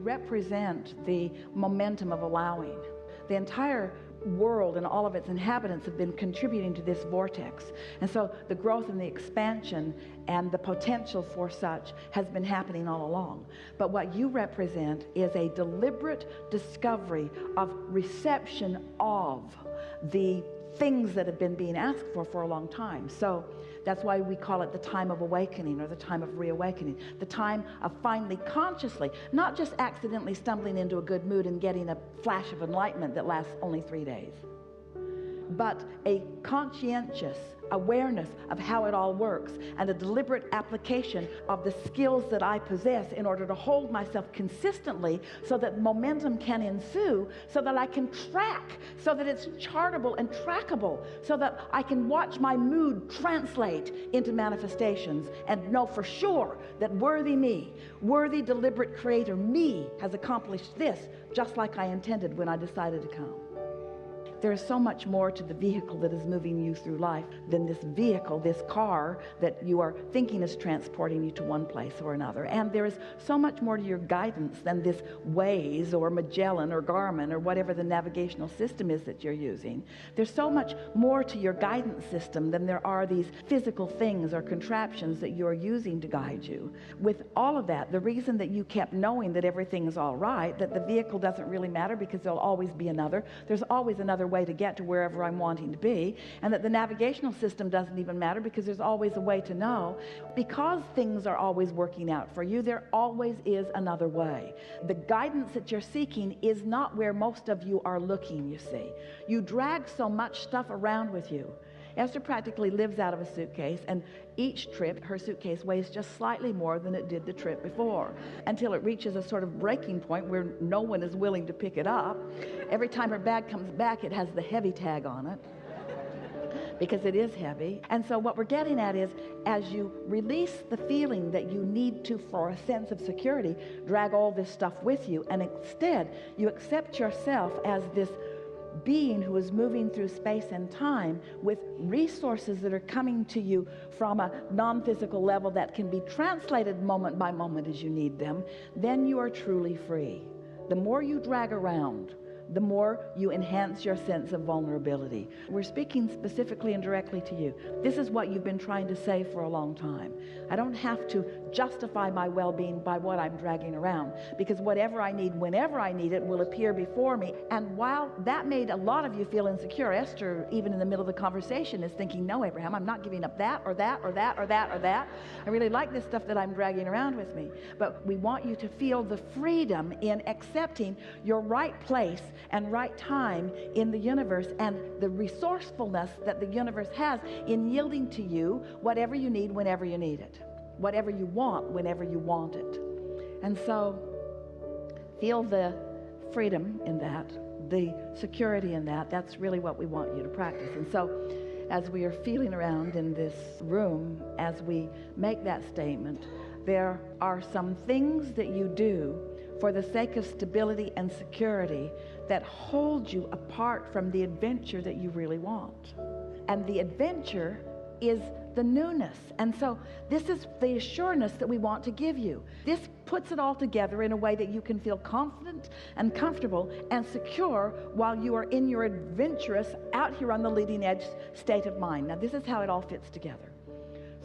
represent the momentum of allowing. The entire world and all of its inhabitants have been contributing to this vortex. And so the growth and the expansion and the potential for such has been happening all along. But what you represent is a deliberate discovery of reception of the things that have been being asked for a long time. So that's why we call it the time of awakening, or the time of reawakening, the time of finally consciously, not just accidentally stumbling into a good mood and getting a flash of enlightenment that lasts only 3 days, but a conscientious awareness of how it all works, and a deliberate application of the skills that I possess in order to hold myself consistently so that momentum can ensue, so that I can track, so that it's chartable and trackable, so that I can watch my mood translate into manifestations and know for sure that worthy me, worthy deliberate creator me, has accomplished this just like I intended when I decided to come. There is so much more to the vehicle that is moving you through life than this vehicle, this car that you are thinking is transporting you to one place or another. And there is so much more to your guidance than this Waze or Magellan or Garmin or whatever the navigational system is that you're using. There's so much more to your guidance system than there are these physical things or contraptions that you're using to guide you. With all of that, the reason that you kept knowing that everything's all right, that the vehicle doesn't really matter because there'll always be another, there's always another way to get to wherever I'm wanting to be, and that the navigational system doesn't even matter because there's always a way to know. Because things are always working out for you, there always is another way. The guidance that you're seeking is not where most of you are looking, you see. You drag so much stuff around with you. Esther practically lives out of a suitcase, and each trip her suitcase weighs just slightly more than it did the trip before, until it reaches a sort of breaking point where no one is willing to pick it up. Every time her bag comes back, it has the heavy tag on it because it is heavy. And so what we're getting at is, as you release the feeling that you need to, for a sense of security, drag all this stuff with you, and instead you accept yourself as this being who is moving through space and time with resources that are coming to you from a non-physical level that can be translated moment by moment as you need them, then you are truly free. The more you drag around, the more you enhance your sense of vulnerability. We're speaking specifically and directly to you. This is what you've been trying to say for a long time. I don't have to justify my well-being by what I'm dragging around, because whatever I need, whenever I need it, will appear before me. And while that made a lot of you feel insecure, Esther, even in the middle of the conversation, is thinking, no, Abraham, I'm not giving up that or that or that or that or that. I really like this stuff that I'm dragging around with me. But we want you to feel the freedom in accepting your right place and right time in the universe, and the resourcefulness that the universe has in yielding to you whatever you need whenever you need it, whatever you want whenever you want it. And so feel the freedom in that, the security in that. That's really what we want you to practice. And so as we are feeling around in this room, as we make that statement, there are some things that you do for the sake of stability and security that hold you apart from the adventure that you really want. And the adventure is the newness. And so this is the assurance that we want to give you. This puts it all together in a way that you can feel confident and comfortable and secure while you are in your adventurous, out here on the leading edge state of mind. Now, this is how it all fits together.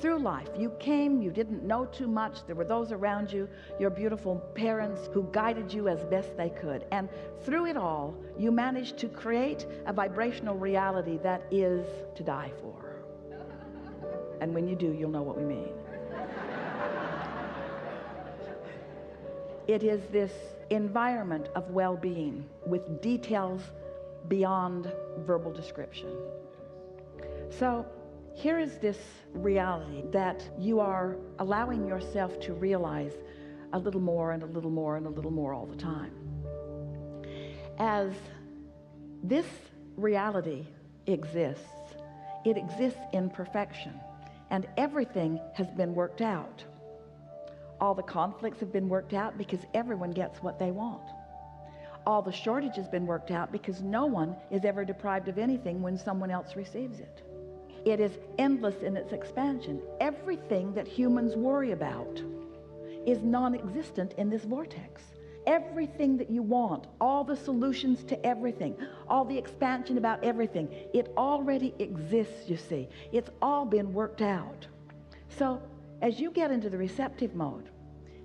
Through life, you came, you didn't know too much. There were those around you, your beautiful parents, who guided you as best they could. And through it all, you managed to create a vibrational reality that is to die for. And when you do, you'll know what we mean. It is this environment of well-being with details beyond verbal description. So here is this reality that you are allowing yourself to realize a little more and a little more and a little more all the time. As this reality exists, it exists in perfection, and everything has been worked out. All the conflicts have been worked out because everyone gets what they want. All the shortage has been worked out because no one is ever deprived of anything when someone else receives it. It is endless in its expansion. Everything that humans worry about is non-existent in this vortex. everything that you want, all the solutions to everything, all the expansion about everything, it already exists, you see. It's all been worked out. So as you get into the receptive mode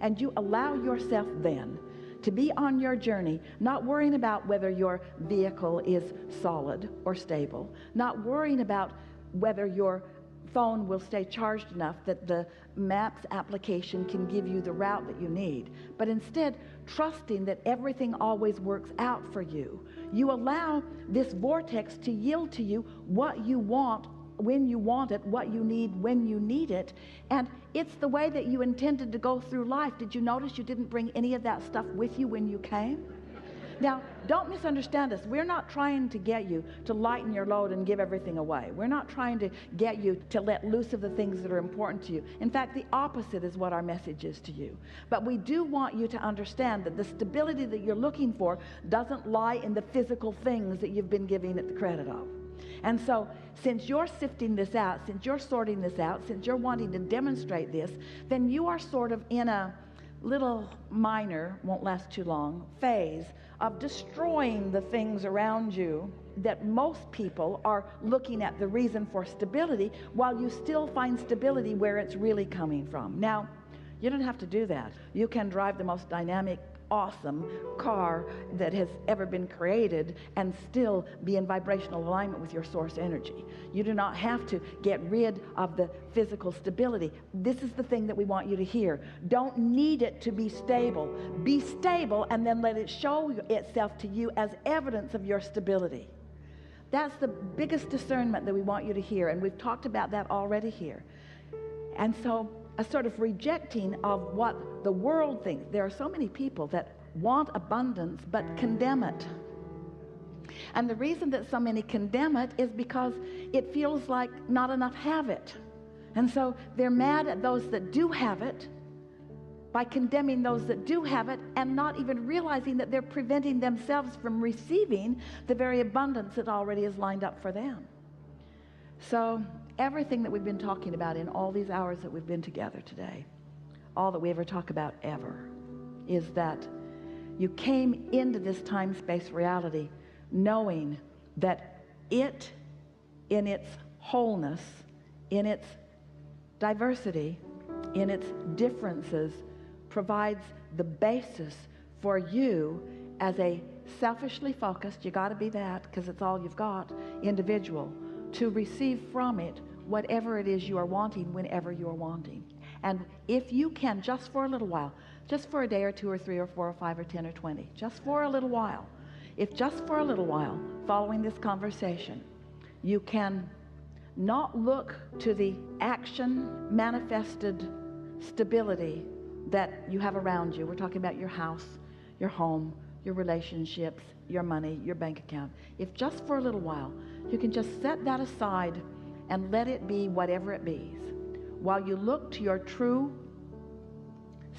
and you allow yourself then to be on your journey, not worrying about whether your vehicle is solid or stable, not worrying about whether your phone will stay charged enough that the maps application can give you the route that you need, but instead trusting that everything always works out for you. You allow this vortex to yield to you what you want when you want it, what you need when you need it, and it's the way that you intended to go through life. Did you notice you didn't bring any of that stuff with you when you came? Now, don't misunderstand us. We're not trying to get you to lighten your load and give everything away. We're not trying to get you to let loose of the things that are important to you. In fact, the opposite is what our message is to you. But we do want you to understand that the stability that you're looking for doesn't lie in the physical things that you've been giving it the credit of. And so, since you're sifting this out, since you're sorting this out, since you're wanting to demonstrate this, then you are sort of in a little minor, won't last too long, phase of destroying the things around you that most people are looking at the reason for stability, while you still find stability where it's really coming from. Now, you don't have to do that. You can drive the most dynamic, awesome car that has ever been created and still be in vibrational alignment with your source energy. You do not have to get rid of the physical stability. This is the thing that we want you to hear. Don't need it to be stable. Be stable and then let it show itself to you as evidence of your stability. That's the biggest discernment that we want you to hear, and we've talked about that already here. And so a sort of rejecting of what the world thinks. There are so many people that want abundance but condemn it. And the reason that so many condemn it is because it feels like not enough have it. And so they're mad at those that do have it by condemning those that do have it, and not even realizing that they're preventing themselves from receiving the very abundance that already is lined up for them. So everything that we've been talking about in all these hours that we've been together today, all that we ever talk about ever, is that you came into this time-space reality knowing that it, in its wholeness, in its diversity, in its differences, provides the basis for you as a selfishly focused, you got to be that because it's all you've got, individual, to receive from it whatever it is you are wanting whenever you are wanting. And if you can, just for a little while, just for a day or two or three or four or five or 10 or 20, just for a little while, if just for a little while following this conversation, you can not look to the action manifested stability that you have around you. We're talking about your house, your home, your relationships, your money, your bank account. If just for a little while you can just set that aside and let it be whatever it be, while you look to your true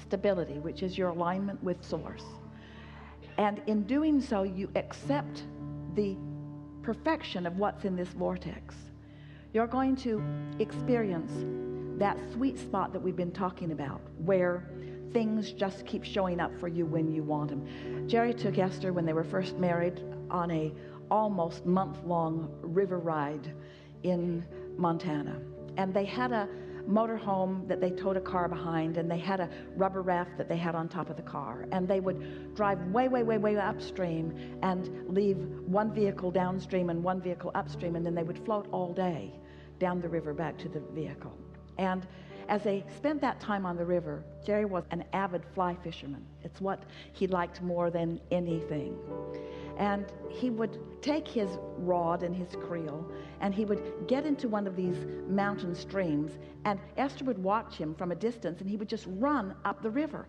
stability, which is your alignment with source. And in doing so, you accept the perfection of what's in this vortex. You're going to experience that sweet spot that we've been talking about, where things just keep showing up for you when you want them. Jerry took Esther, when they were first married, on a almost month-long river ride in Montana. And they had a motorhome that they towed a car behind, and they had a rubber raft that they had on top of the car. And they would drive way, way, way, way upstream and leave one vehicle downstream and one vehicle upstream, and then they would float all day down the river back to the vehicle. And as they spent that time on the river, Jerry was an avid fly fisherman. It's what he liked more than anything. And he would take his rod and his creel, and he would get into one of these mountain streams, and Esther would watch him from a distance, and he would just run up the river.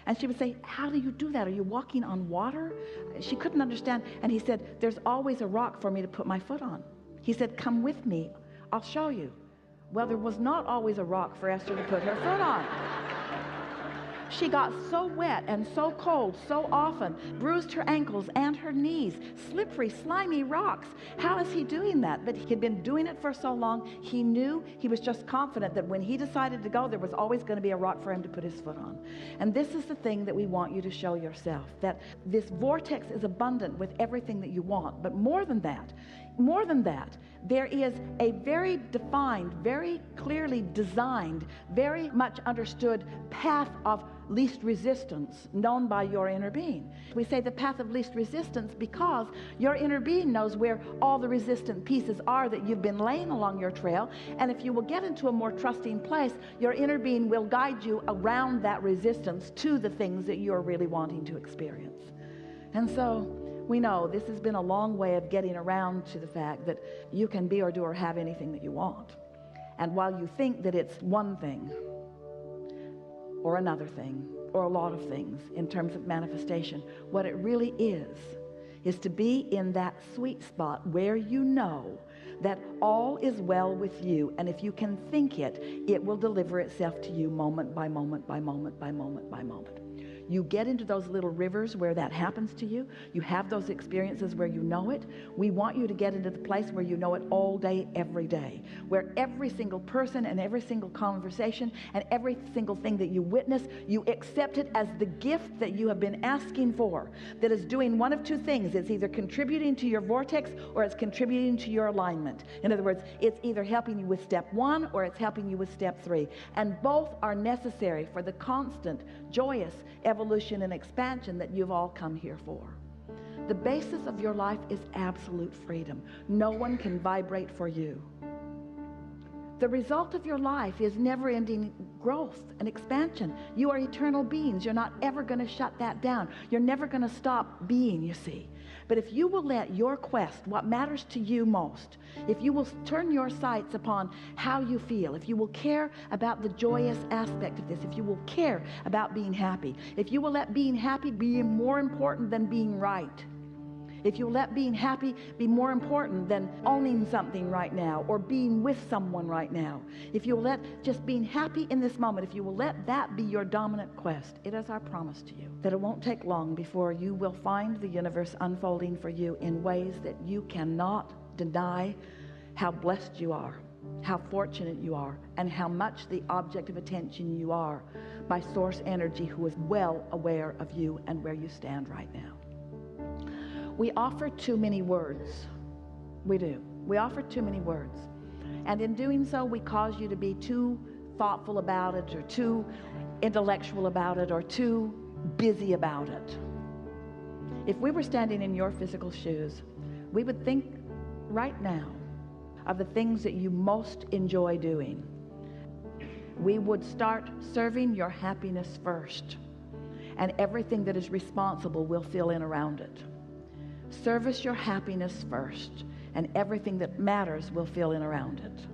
And she would say, "How do you do that? Are you walking on water?" She couldn't understand. And he said, "There's always a rock for me to put my foot on." He said, "Come with me. I'll show you." Well, there was not always a rock for Esther to put her foot on. She got so wet and so cold so often, bruised her ankles and her knees, slippery, slimy rocks. How is he doing that? But he'd been doing it for so long, he knew, he was just confident that when he decided to go, there was always going to be a rock for him to put his foot on. And this is the thing that we want you to show yourself, that this vortex is abundant with everything that you want. But more than that, there is a very defined, very clearly designed, very much understood path of least resistance known by your inner being. We say the path of least resistance because your inner being knows where all the resistant pieces are that you've been laying along your trail. And if you will get into a more trusting place, your inner being will guide you around that resistance to the things that you're really wanting to experience. And so we know this has been a long way of getting around to the fact that you can be or do or have anything that you want. And while you think that it's one thing or another thing or a lot of things in terms of manifestation, what it really is to be in that sweet spot where you know that all is well with you. And if you can think it, it will deliver itself to you moment by moment by moment by moment by moment. You get into those little rivers where that happens to you. You have those experiences where you know it. We want you to get into the place where you know it all day, every day, where every single person and every single conversation and every single thing that you witness, you accept it as the gift that you have been asking for, that is doing one of two things. It's either contributing to your vortex or it's contributing to your alignment. In other words, it's either helping you with step 1 or it's helping you with step 3. And both are necessary for the constant, joyous evolution and expansion that you've all come here for. The basis of your life is absolute freedom. No one can vibrate for you. The result of your life is never-ending growth and expansion. You are eternal beings. You're not ever going to shut that down. You're never going to stop being, you see. But if you will let your quest, what matters to you most, if you will turn your sights upon how you feel, if you will care about the joyous aspect of this, if you will care about being happy, if you will let being happy be more important than being right, if you let being happy be more important than owning something right now or being with someone right now, if you will let just being happy in this moment, if you will let that be your dominant quest, it is our promise to you that it won't take long before you will find the universe unfolding for you in ways that you cannot deny how blessed you are, how fortunate you are, and how much the object of attention you are by source energy who is well aware of you and where you stand right now. We offer too many words. We do. We offer too many words. And in doing so, we cause you to be too thoughtful about it or too intellectual about it or too busy about it. If we were standing in your physical shoes, we would think right now of the things that you most enjoy doing. We would start serving your happiness first, and everything that is responsible will fill in around it. Service your happiness first, and everything that matters will fill in around it.